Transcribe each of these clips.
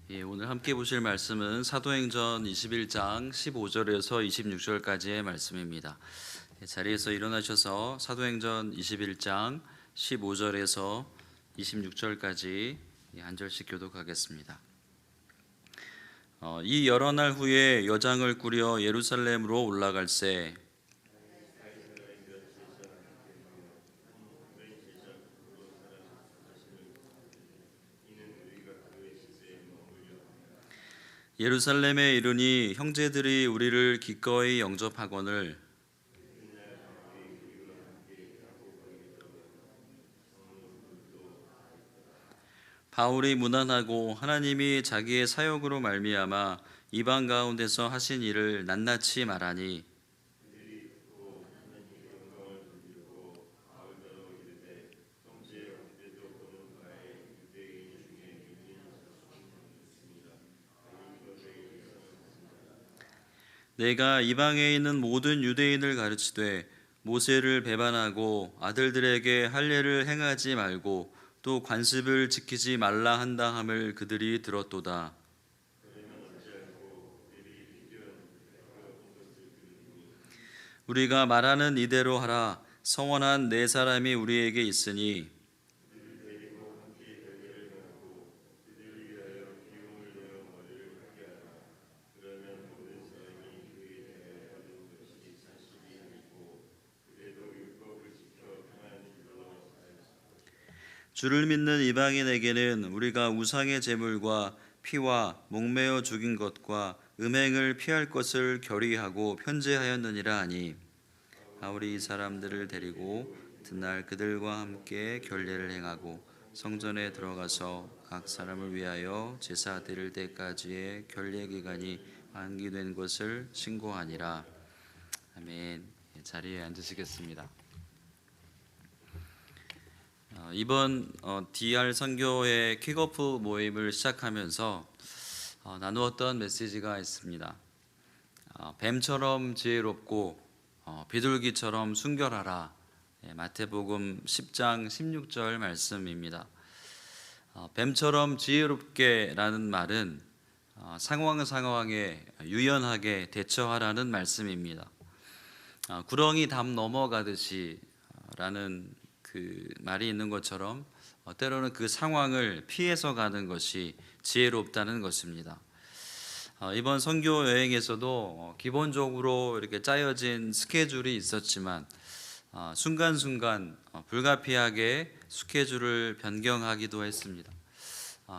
오늘 함께 보실 말씀은 사도행전 21장 15절에서 26절까지의 말씀입니다. 자리에서 일어나셔서 사도행전 21장 15절에서 26절까지 한 절씩 교독하겠습니다. 이 여러 날 후에 여장을 꾸려 예루살렘으로 올라갈새 예루살렘에 이르니 형제들이 우리를 기꺼이 영접하거늘 바울이 무난하고 하나님이 자기의 사역으로 말미암아 이방 가운데서 하신 일을 낱낱이 말하니 내가 이방에 있는 모든 유대인을 가르치되 모세를 배반하고 아들들에게 할례를 행하지 말고 또 관습을 지키지 말라 한다 함을 그들이 들었도다. 우리가 말하는 이대로 하라. 성원한 네 사람이 우리에게 있으니 주를 믿는 이방인에게는 우리가 우상의 제물과 피와 목매어 죽인 것과 음행을 피할 것을 결의하고 편제하였느니라 하니 바울이 이 사람들을 데리고 드날 그들과 함께 결례를 행하고 성전에 들어가서 각 사람을 위하여 제사 드릴 때까지의 결례 기간이 만기된 것을 신고하니라. 아멘. 자리에 앉으시겠습니다. 이번 DR 선교의 킥오프 모임을 시작하면서 나누었던 메시지가 있습니다. 뱀처럼 지혜롭고 비둘기처럼 순결하라. 마태복음 10장 16절 말씀입니다. 뱀처럼 지혜롭게라는 말은 상황에 유연하게 대처하라는 말씀입니다. 구렁이 담 넘어가듯이 라는 그 말이 있는 것처럼 때로는 그 상황을 피해서 가는 것이 지혜롭다는 것입니다. 이번 선교 여행에서도 기본적으로 이렇게 짜여진 스케줄이 있었지만 순간순간 불가피하게 스케줄을 변경하기도 했습니다.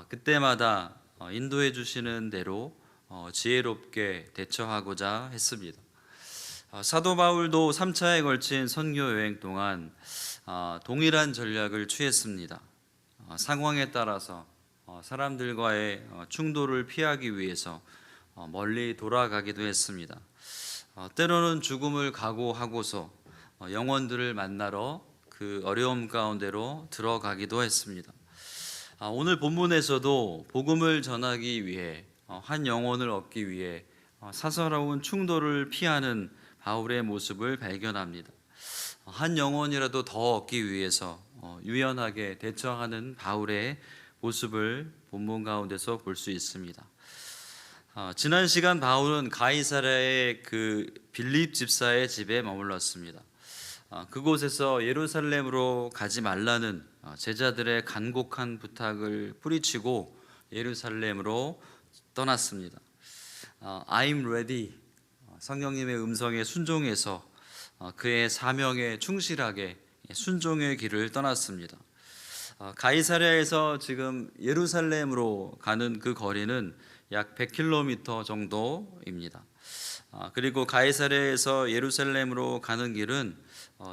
그때마다 인도해 주시는 대로 지혜롭게 대처하고자 했습니다. 사도 바울도 3차에 걸친 선교 여행 동안 동일한 전략을 취했습니다. 상황에 따라서 사람들과의 충돌을 피하기 위해서 멀리 돌아가기도 했습니다. 때로는 죽음을 각오하고서 영혼들을 만나러 그 어려움 가운데로 들어가기도 했습니다. 오늘 본문에서도 복음을 전하기 위해 한 영혼을 얻기 위해 사사로운 충돌을 피하는 바울의 모습을 발견합니다. 한 영혼이라도 더 얻기 위해서 유연하게 대처하는 바울의 모습을 본문 가운데서 볼 수 있습니다. 지난 시간 바울은 가이사랴의 그 빌립 집사의 집에 머물렀습니다. 그곳에서 예루살렘으로 가지 말라는 제자들의 간곡한 부탁을 뿌리치고 예루살렘으로 떠났습니다. I'm ready. 성령님의 음성에 순종해서 그의 사명에 충실하게 순종의 길을 떠났습니다. 가이사랴에서 지금 예루살렘으로 가는 그 거리는 약 100km 정도입니다. 그리고 가이사랴에서 예루살렘으로 가는 길은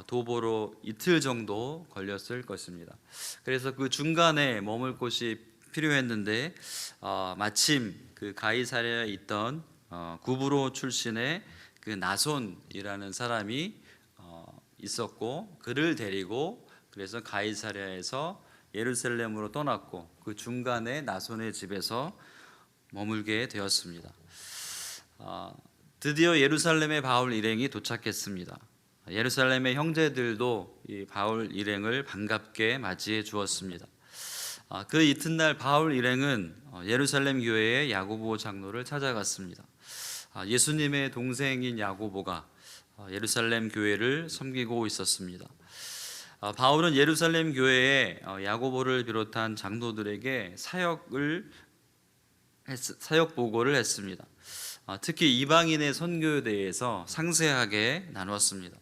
도보로 이틀 정도 걸렸을 것입니다. 그래서 그 중간에 머물 곳이 필요했는데 마침 그 가이사랴에 있던 구브로 출신의 그 나손이라는 사람이 있었고 그를 데리고 그래서 가이사랴에서 예루살렘으로 떠났고 그 중간에 나손의 집에서 머물게 되었습니다. 드디어 예루살렘의 바울 일행이 도착했습니다. 예루살렘의 형제들도 이 바울 일행을 반갑게 맞이해 주었습니다. 그 이튿날 바울 일행은 예루살렘 교회의 야고보 장로를 찾아갔습니다. 예수님의 동생인 야고보가 예루살렘 교회를 섬기고 있었습니다. 바울은 예루살렘 교회에 야고보를 비롯한 장로들에게 사역 보고를 했습니다. 특히 이방인의 선교에 대해서 상세하게 나눴습니다.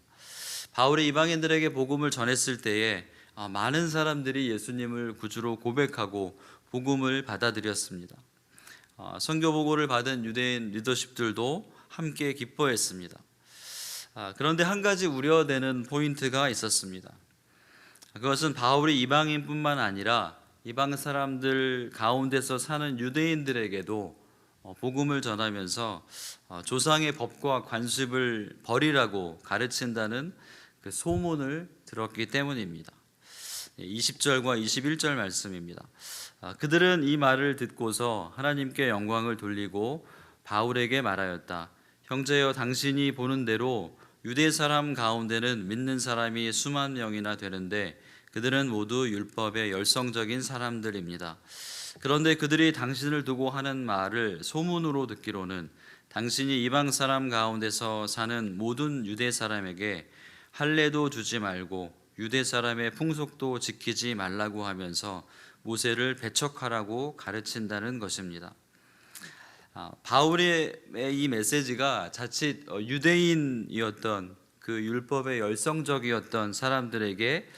바울이 이방인들에게 복음을 전했을 때에 많은 사람들이 예수님을 구주로 고백하고 복음을 받아들였습니다. 선교 보고를 받은 유대인 리더십들도 함께 기뻐했습니다. 그런데 한 가지 우려되는 포인트가 있었습니다. 그것은 바울이 이방인뿐만 아니라 이방 사람들 가운데서 사는 유대인들에게도 복음을 전하면서 조상의 법과 관습을 버리라고 가르친다는 그 소문을 들었기 때문입니다. 20절과 21절 말씀입니다. 그들은 이 말을 듣고서 하나님께 영광을 돌리고 바울에게 말하였다. 형제여, 당신이 보는 대로 유대 사람 가운데는 믿는 사람이 수만 명이나 되는데 그들은 모두 율법의 열성적인 사람들입니다. 그런데 그들이 당신을 두고 하는 말을 소문으로 듣기로는 당신이 이방 사람 가운데서 사는 모든 유대 사람에게 할례도 주지 말고 유대 사람의 풍속도 지키지 말라고 하면서 모세를 배척하라고 가르친다는 것입니다. 바울의 이 메시지가 자칫 유대인이었던 그 율법의 열성적이었던 사람들에게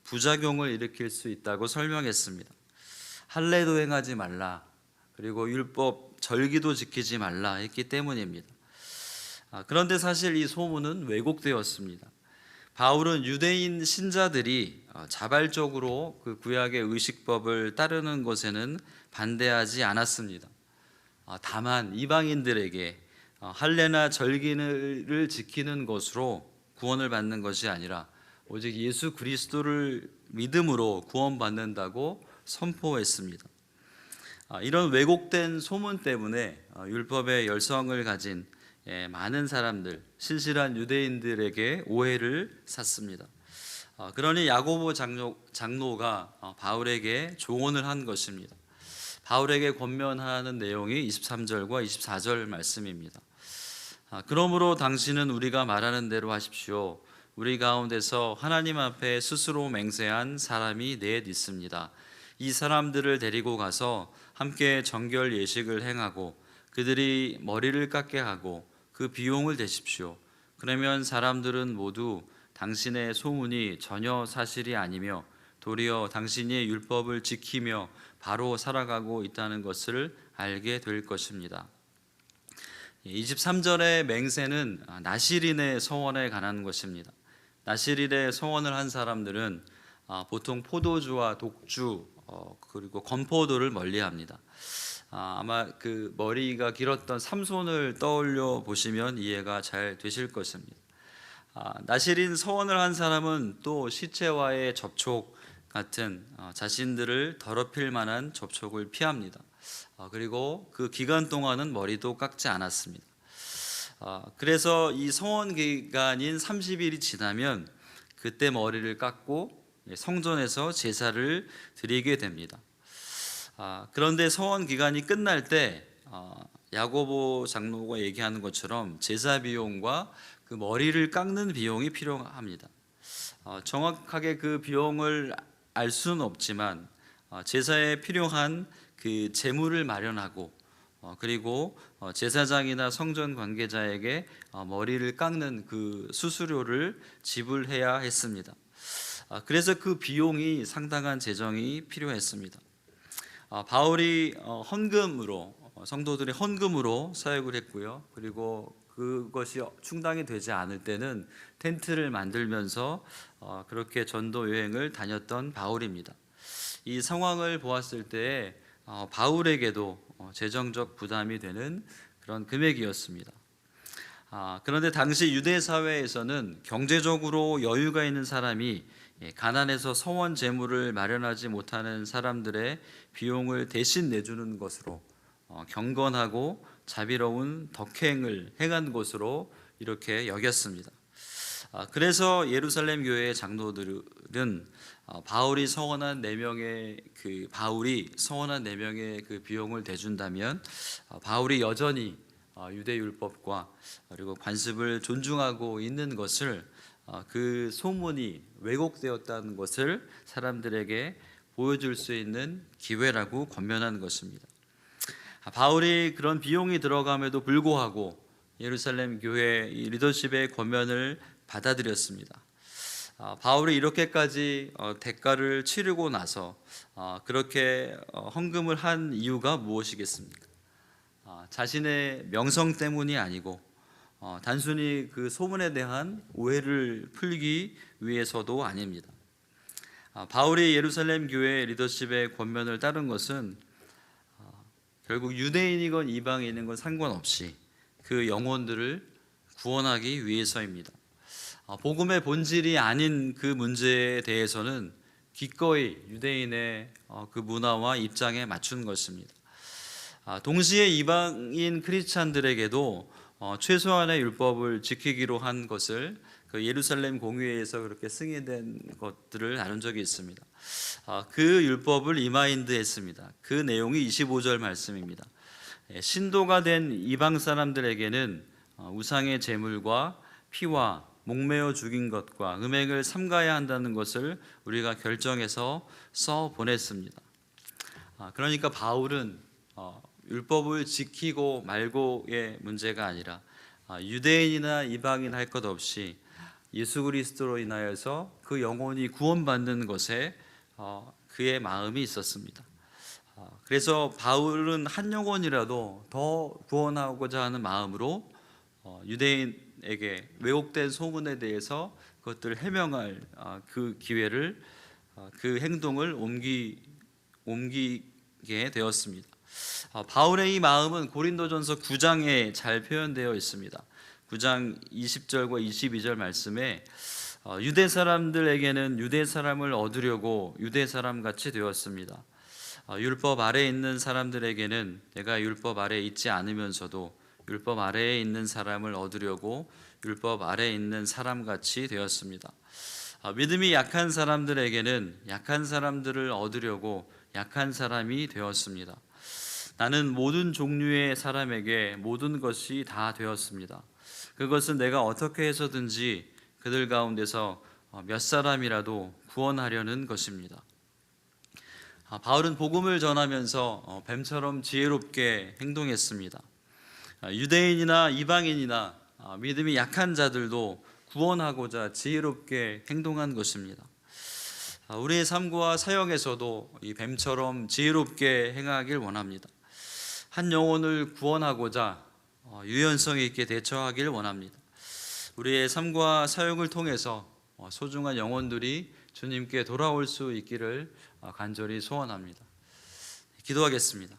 부작용을 일으킬 수 있다고 설명했습니다. 할례도 행하지 말라, 그리고 율법 절기도 지키지 말라 했기 때문입니다. 그런데 사실 이 소문은 왜곡되었습니다. 바울은 유대인 신자들이 자발적으로 그 구약의 의식법을 따르는 것에는 반대하지 않았습니다. 다만 이방인들에게 할례나 절기를 지키는 것으로 구원을 받는 것이 아니라 오직 예수 그리스도를 믿음으로 구원받는다고 선포했습니다. 이런 왜곡된 소문 때문에 율법의 열성을 가진 많은 사람들, 신실한 유대인들에게 오해를 샀습니다. 그러니 야고보 장로가 바울에게 조언을 한 것입니다. 바울에게 권면하는 내용이 23절과 24절 말씀입니다. 그러므로 당신은 우리가 말하는 대로 하십시오. 우리 가운데서 하나님 앞에 스스로 맹세한 사람이 넷 있습니다. 이 사람들을 데리고 가서 함께 정결 예식을 행하고 그들이 머리를 깎게 하고 그 비용을 대십시오. 그러면 사람들은 모두 당신의 소문이 전혀 사실이 아니며 도리어 당신이 율법을 지키며 바로 살아가고 있다는 것을 알게 될 것입니다. 23절의 맹세는 나시린의 서원에 관한 것입니다. 나시린의 서원을 한 사람들은 보통 포도주와 독주 그리고 건포도를 멀리합니다. 아마 그 머리가 길었던 삼손을 떠올려 보시면 이해가 잘 되실 것입니다. 나시린 서원을 한 사람은 또 시체와의 접촉 같은 자신들을 더럽힐 만한 접촉을 피합니다. 그리고 그 기간 동안은 머리도 깎지 않았습니다. 그래서 이 서원 기간인 30일이 지나면 그때 머리를 깎고 성전에서 제사를 드리게 됩니다. 그런데 서원 기간이 끝날 때 야고보 장로가 얘기하는 것처럼 제사 비용과 그 머리를 깎는 비용이 필요합니다. 정확하게 그 비용을 알 수는 없지만 제사에 필요한 그 제물을 마련하고 그리고 제사장이나 성전 관계자에게 머리를 깎는 그 수수료를 지불해야 했습니다. 그래서 그 비용이 상당한 재정이 필요했습니다. 바울이 헌금으로 성도들의 헌금으로 사역을 했고요. 그리고 그것이 충당이 되지 않을 때는 텐트를 만들면서 그렇게 전도 여행을 다녔던 바울입니다. 이 상황을 보았을 때 바울에게도 재정적 부담이 되는 그런 금액이었습니다. 그런데 당시 유대 사회에서는 경제적으로 여유가 있는 사람이 가난해서 서원 제물을 마련하지 못하는 사람들의 비용을 대신 내주는 것으로 경건하고 자비로운 덕행을 행한 것으로 이렇게 여겼습니다. 그래서 예루살렘 교회의 장로들은 바울이 서원한 4명의 그 비용을 대준다면 바울이 여전히 유대 율법과 그리고 관습을 존중하고 있는 것을 그 소문이 왜곡되었다는 것을 사람들에게 보여줄 수 있는 기회라고 권면하는 것입니다. 바울이 그런 비용이 들어감에도 불구하고 예루살렘 교회 리더십의 권면을 받아들였습니다. 바울이 이렇게까지 대가를 치르고 나서 그렇게 헌금을 한 이유가 무엇이겠습니까? 자신의 명성 때문이 아니고 단순히 그 소문에 대한 오해를 풀기 위해서도 아닙니다. 바울이 예루살렘 교회 리더십의 권면을 따른 것은 결국 유대인이건 이방인이건 상관없이 그 영혼들을 구원하기 위해서입니다. 복음의 본질이 아닌 그 문제에 대해서는 기꺼이 유대인의 그 문화와 입장에 맞춘 것입니다. 동시에 이방인 크리스찬들에게도 최소한의 율법을 지키기로 한 것을 그 예루살렘 공회에서 그렇게 승인된 것들을 나눈 적이 있습니다. 그 율법을 리마인드했습니다. 그 내용이 25절 말씀입니다. 신도가 된 이방 사람들에게는 우상의 제물과 피와 목매어 죽인 것과 음행을 삼가야 한다는 것을 우리가 결정해서 써 보냈습니다. 그러니까 바울은 율법을 지키고 말고의 문제가 아니라 유대인이나 이방인 할 것 없이 예수 그리스도로 인하여서 그 영혼이 구원받는 것에 그의 마음이 있었습니다. 그래서 바울은 한 영혼이라도 더 구원하고자 하는 마음으로 유대인에게 왜곡된 소문에 대해서 그것들을 해명할 그 기회를 그 행동을 옮기게 되었습니다. 바울의 이 마음은 고린도전서 9장에 잘 표현되어 있습니다. 9장 20절과 22절 말씀에 유대 사람들에게는 유대 사람을 얻으려고 유대 사람 같이 되었습니다. 율법 아래에 있는 사람들에게는 내가 율법 아래에 있지 않으면서도 율법 아래에 있는 사람을 얻으려고 율법 아래에 있는 사람 같이 되었습니다. 믿음이 약한 사람들에게는 약한 사람들을 얻으려고 약한 사람이 되었습니다. 나는 모든 종류의 사람에게 모든 것이 다 되었습니다. 그것은 내가 어떻게 해서든지 그들 가운데서 몇 사람이라도 구원하려는 것입니다. 바울은 복음을 전하면서 뱀처럼 지혜롭게 행동했습니다. 유대인이나 이방인이나 믿음이 약한 자들도 구원하고자 지혜롭게 행동한 것입니다. 우리의 삶과 사역에서도 이 뱀처럼 지혜롭게 행하길 원합니다. 한 영혼을 구원하고자 유연성 있게 대처하길 원합니다. 우리의 삶과 사역을 통해서 소중한 영혼들이 주님께 돌아올 수 있기를 간절히 소원합니다. 기도하겠습니다.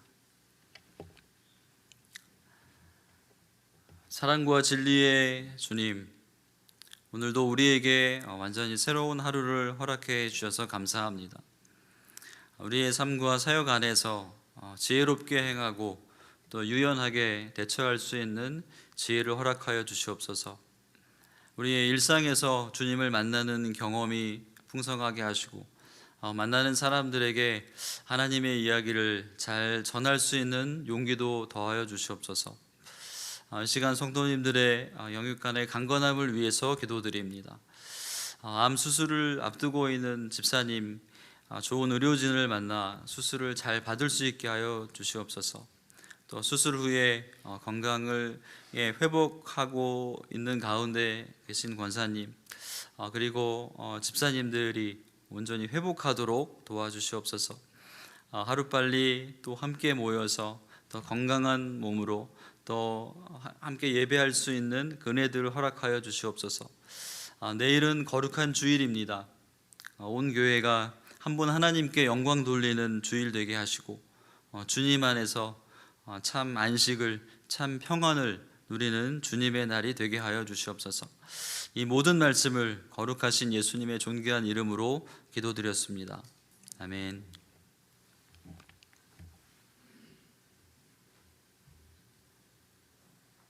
사랑과 진리의 주님, 오늘도 우리에게 완전히 새로운 하루를 허락해 주셔서 감사합니다. 우리의 삶과 사역 안에서 지혜롭게 행하고 또 유연하게 대처할 수 있는 지혜를 허락하여 주시옵소서. 우리의 일상에서 주님을 만나는 경험이 풍성하게 하시고 만나는 사람들에게 하나님의 이야기를 잘 전할 수 있는 용기도 더하여 주시옵소서. 이 시간 성도님들의 영육간의 강건함을 위해서 기도드립니다. 암 수술을 앞두고 있는 집사님, 좋은 의료진을 만나 수술을 잘 받을 수 있게 하여 주시옵소서. 또 수술 후에 건강을 회복하고 있는 가운데 계신 권사님, 그리고 집사님들이 온전히 회복하도록 도와주시옵소서. 하루빨리 또 함께 모여서 더 건강한 몸으로 또 함께 예배할 수 있는 은혜들을 허락하여 주시옵소서. 내일은 거룩한 주일입니다. 온 교회가 한 분 하나님께 영광 돌리는 주일 되게 하시고 주님 안에서 참 안식을, 참 평안을 누리는 주님의 날이 되게 하여 주시옵소서. 이 모든 말씀을 거룩하신 예수님의 존귀한 이름으로 기도드렸습니다. 아멘.